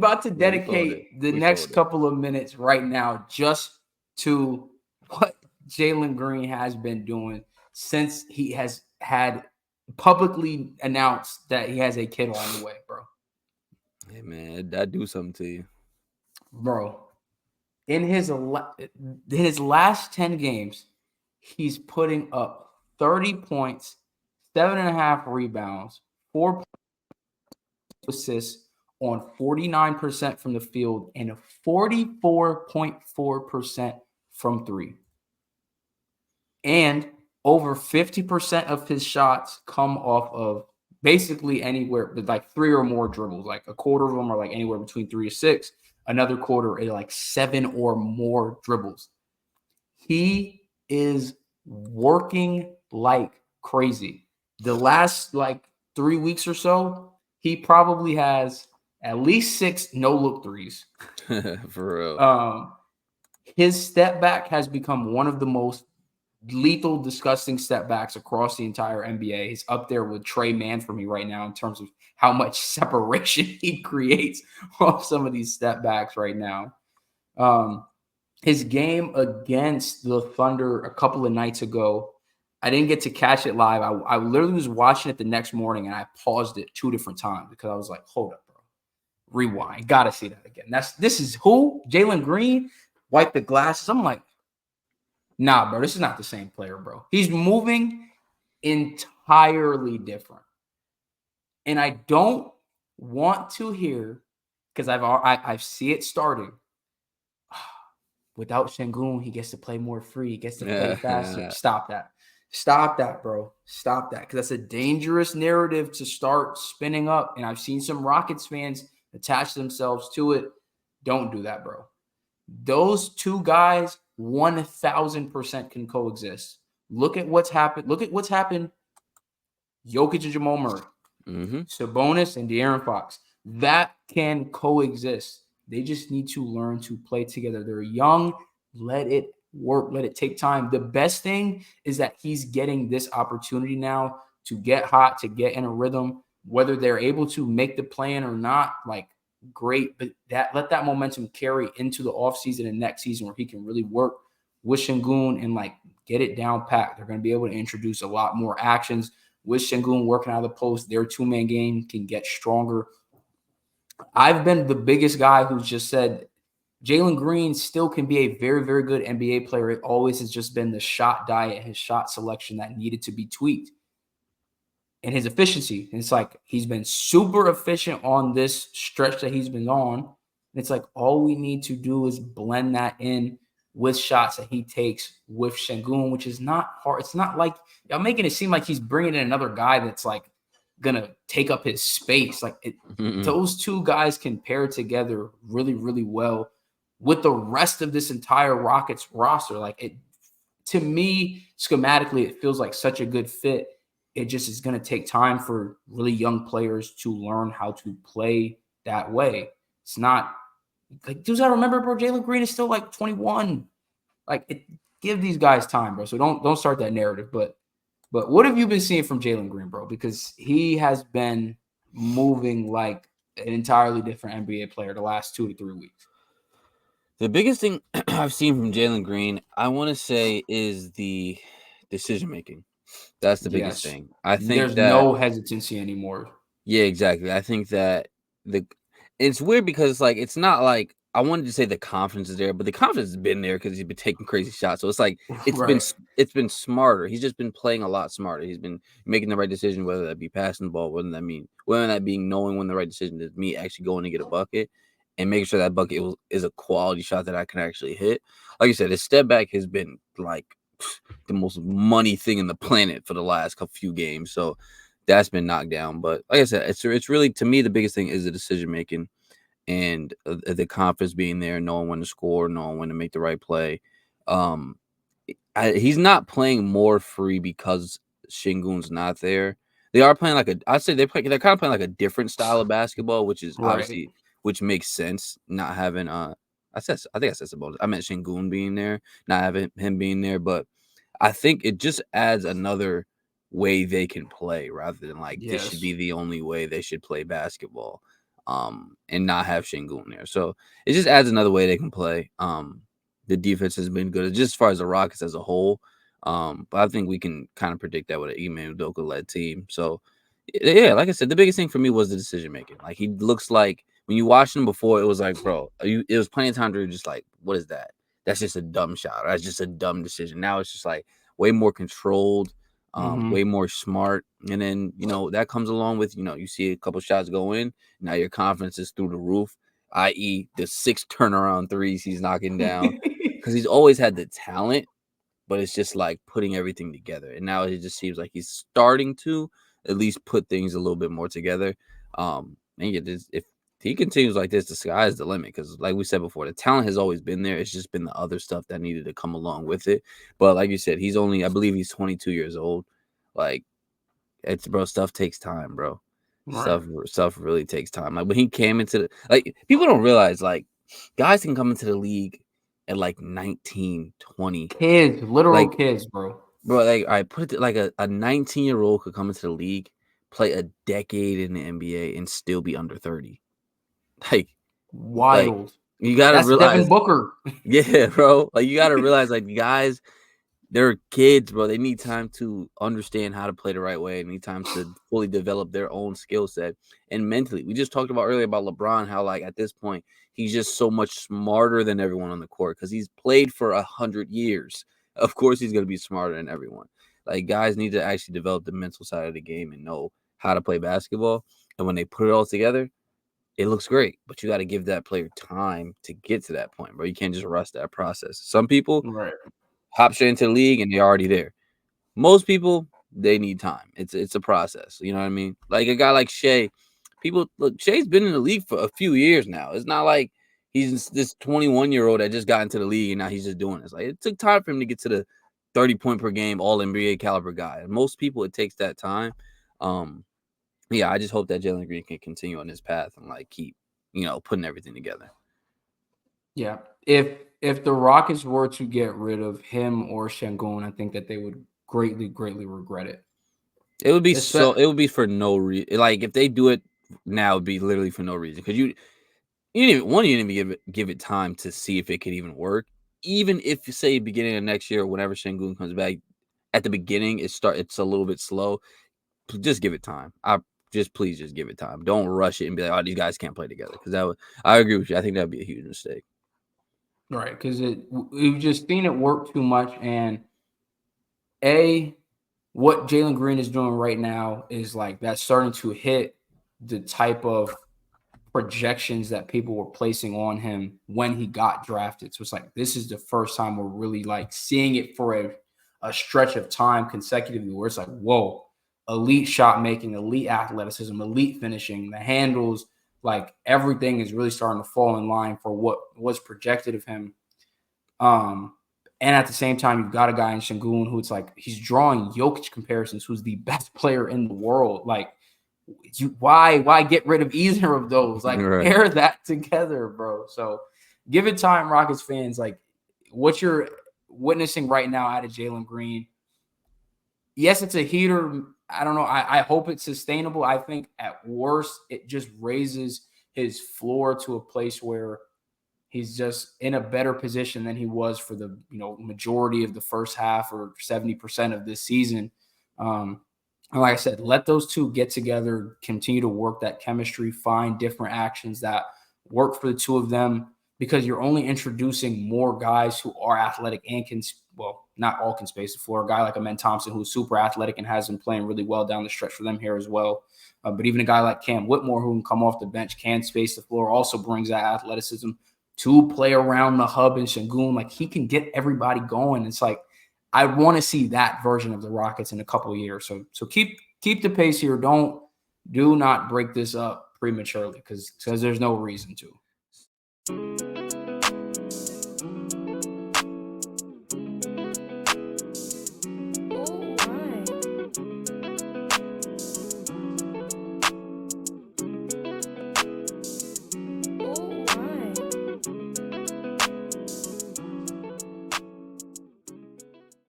about to Yeah, we called it. dedicate the We next called it. couple of minutes right now just to what Jalen Green has been doing since he has had publicly announced that he has a kid on the way, bro. Hey man, that do something to you. Bro, in his last 10 games, he's putting up 30 points, 7.5 rebounds, 4 assists on 49% from the field and 44.4% from three. And over 50% of his shots come off of basically anywhere with like 3 or more dribbles. Like a quarter of them are like anywhere between 3 to 6. Another quarter are like 7 or more dribbles. He is working like crazy. The last like 3 weeks or so, he probably has at least 6 no look threes. For real. His step back has become one of the most lethal, disgusting step backs across the entire NBA. He's up there with Trey Mann for me right now in terms of how much separation he creates off some of these step backs right now. His game against the Thunder a couple of nights ago, I didn't get to catch it live. I literally was watching it the next morning and I paused it 2 different times because I was like, hold up, bro. Rewind. Gotta see that again. This is who? Jalen Green? Wipe the glasses. I'm like, nah, bro, this is not the same player, bro. He's moving entirely different. And I don't want to hear, because I see it starting. Without Sengun, he gets to play more free. He gets to play faster. Yeah. Stop that. Stop that, bro. Stop that. Because that's a dangerous narrative to start spinning up. And I've seen some Rockets fans attach themselves to it. Don't do that, bro. Those two guys 1,000% can coexist. Look at what's happened. Look at what's happened. Jokic and Jamal Murray, Sabonis and De'Aaron Fox. That can coexist. They just need to learn to play together. They're young. Let it work. Let it take time. The best thing is that he's getting this opportunity now to get hot, to get in a rhythm. Whether they're able to make the plan or not, like great, but that let that momentum carry into the offseason and next season where he can really work with Sengun and like get it down pat. They're going to be able to introduce a lot more actions with Sengun working out of the post. Their two-man game can get stronger. I've been the biggest guy who's just said Jalen Green still can be a very, very good NBA player. It always has just been the shot diet, his shot selection that needed to be tweaked. And his efficiency. And it's like he's been super efficient on this stretch that he's been on. And it's like all we need to do is blend that in with shots that he takes with Sengun, which is not hard. It's not like y'all making it seem like he's bringing in another guy that's like gonna take up his space. Like those two guys can pair together really, really well with the rest of this entire Rockets roster. Like it, to me, schematically, it feels like such a good fit. It just is going to take time for really young players to learn how to play that way. It's not like, dudes, I remember, bro, Jalen Green is still like 21. Like, give these guys time, bro. So don't start that narrative. But what have you been seeing from Jalen Green, bro? Because he has been moving like an entirely different NBA player the last 2 to 3 weeks. The biggest thing I've seen from Jalen Green, I want to say, is the decision making. That's the biggest thing. I think there's that no hesitancy anymore. Yeah, exactly. I think that it's weird because like it's not like I wanted to say the confidence is there, but the confidence has been there because he's been taking crazy shots. So it's like Right. it's been smarter. He's just been playing a lot smarter. He's been making the right decision, whether that be passing the ball, whether that being knowing when the right decision is, me actually going to get a bucket and making sure that bucket is a quality shot that I can actually hit. Like you said, his step back has been like the most money thing in the planet for the last few games. So that's been knocked down. But like I said, it's really, to me, the biggest thing is the decision making and the confidence being there, knowing when to score, knowing when to make the right play. He's not playing more free because Shingun's not there. They are playing I'd say they're kind of playing like a different style of basketball, which is obviously, which makes sense. Not having I think I said about it. I meant Shingun being there, not having him being there, but I think it just adds another way they can play rather than like this should be the only way they should play basketball. and not have Şengün there. So it just adds another way they can play. The defense has been good just as far as the Rockets as a whole. But I think we can kind of predict that with an Ime Udoka led team. So yeah, like I said, the biggest thing for me was the decision making. Like he looks like when you watched him before, it was like, bro, it was plenty of times where you're just like, what is that? That's just a dumb shot. Or that's just a dumb decision. Now it's just like way more controlled, way more smart. And then, that comes along with, you see a couple shots go in. Now your confidence is through the roof, i.e. the 6 turnaround threes he's knocking down. Because he's always had the talent, but it's just like putting everything together. And now it just seems like he's starting to at least put things a little bit more together. And if he continues like this, the sky is the limit. Because like we said before, the talent has always been there. It's just been the other stuff that needed to come along with it. But like you said, I believe he's 22 years old. Like, bro, stuff takes time, bro. Right. Stuff really takes time. Like when he came into people don't realize like guys can come into the league at like 19, 20. Kids, literal Like, kids, bro. bro, like I put it like a 19-year-old could come into the league, play a decade in the NBA, and still be under 30. Like Wild. you gotta That's Devin realize, Booker. yeah, bro. Like you gotta realize, like guys, they're kids, bro. They need time to understand how to play the right way. They need time to fully develop their own skill set and mentally. We just talked about earlier about LeBron, how like at this point he's just so much smarter than everyone on the court because he's played for 100 years. Of course, he's gonna be smarter than everyone. Like guys need to actually develop the mental side of the game and know how to play basketball. And when they put it all together, it looks great. But you got to give that player time to get to that point, bro. You can't just rush that process. Some people Right. hop straight into the league and they're already there. Most people, they need time. It's a process. You know what I mean? Like a guy like Shea, Shea's been in the league for a few years now. It's not like he's this 21-year-old that just got into the league and now he's just doing this. Like it took time for him to get to the 30 point per game all NBA caliber guy. And most people, it takes that time. Yeah, I just hope that Jaylen Green can continue on this path and like keep, putting everything together. Yeah. If the Rockets were to get rid of him or Şengün, I think that they would greatly, greatly regret it. It would be for no reason. Like if they do it now, it'd be literally for no reason. Because you didn't even give it time to see if it could even work. Even if you say beginning of next year or whenever Şengün comes back, at the beginning it's a little bit slow. Just give it time. Please just give it time. Don't rush it and be like, oh, these guys can't play together. Because I agree with you. I think that'd be a huge mistake. Right, because we've just seen it work too much, and what Jalen Green is doing right now is like that's starting to hit the type of projections that people were placing on him when he got drafted. So it's like this is the first time we're really like seeing it for a stretch of time consecutively where it's like, whoa, elite shot making, elite athleticism, elite finishing, the handles, like everything is really starting to fall in line for what was projected of him. And at the same time, you've got a guy in Şengün who it's like he's drawing Jokic comparisons, who's the best player in the world. Like, why get rid of either of those? Like, Right. pair that together, bro. So, give it time, Rockets fans. Like, what you're witnessing right now out of Jalen Green. Yes, it's a heater. I don't know. I hope it's sustainable. I think at worst, it just raises his floor to a place where he's just in a better position than he was for the majority of the first half or 70% of this season. And like I said, let those two get together, continue to work that chemistry, find different actions that work for the two of them, because you're only introducing more guys who are athletic and not all can space the floor. A guy like Amen Thompson, who's super athletic and has been playing really well down the stretch for them here as well. But even a guy like Cam Whitmore, who can come off the bench, can space the floor, also brings that athleticism to play around the hub in Şengün. Like he can get everybody going. It's like I want to see that version of the Rockets in a couple of years. So keep the pace here. Do not break this up prematurely because there's no reason to.